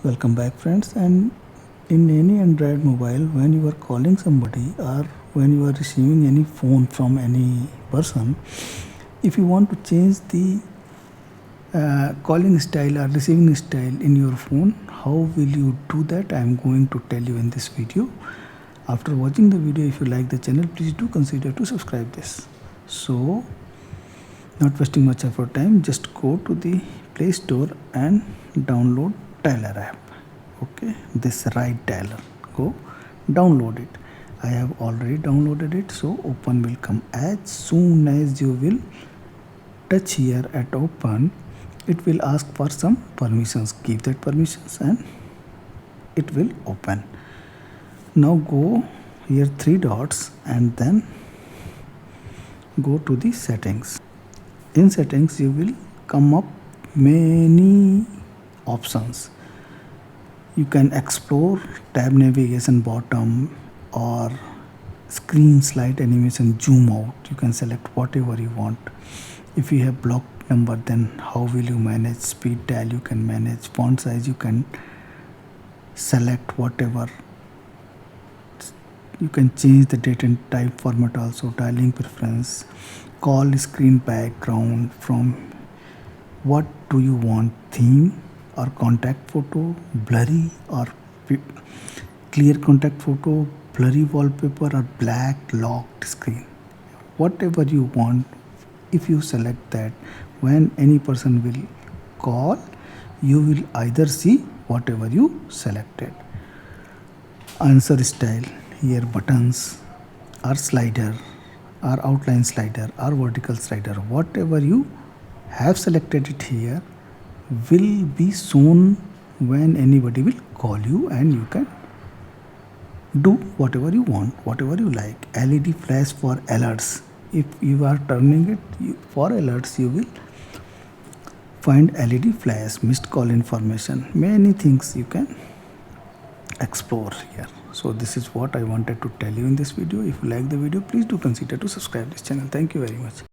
Welcome back, friends. And in any Android mobile, when you are calling somebody or when you are receiving any phone from any person, if you want to change the calling style or receiving style in your phone, how will you do that? I am going to tell you in this video. After watching the video, if you like the channel, please do consider to subscribe this. So, not wasting much of your time, just go to the Play Store and download Dialer app. Okay, this right dialer, go download it. I have already downloaded it, so open will come. As soon as you will touch here at open, it will ask for some permissions. Give that permissions and it will open. Now go here 3 dots and then go to the settings. In settings you will come up many options. You can explore tab navigation bottom or screen slide animation zoom out. You can select whatever you want. If you have block number, then how will you manage? Speed dial you can manage. Font size you can select whatever. You can change the date and type format also. Dialing preference, call screen background, from what do you want, theme or contact photo, blurry or clear contact photo, blurry wallpaper or black locked screen. Whatever you want, if you select that, when any person will call, you will either see whatever you selected. Answer style, here buttons or slider or outline slider or vertical slider, whatever you have selected it here will be shown when anybody will call you, and you can do whatever you want, whatever you like. LED flash for alerts, if you are turning it for alerts, you will find LED flash. Missed call information, many things you can explore here. So this is what I wanted to tell you in this video. If you like the video, please do consider to subscribe this channel. Thank you very much.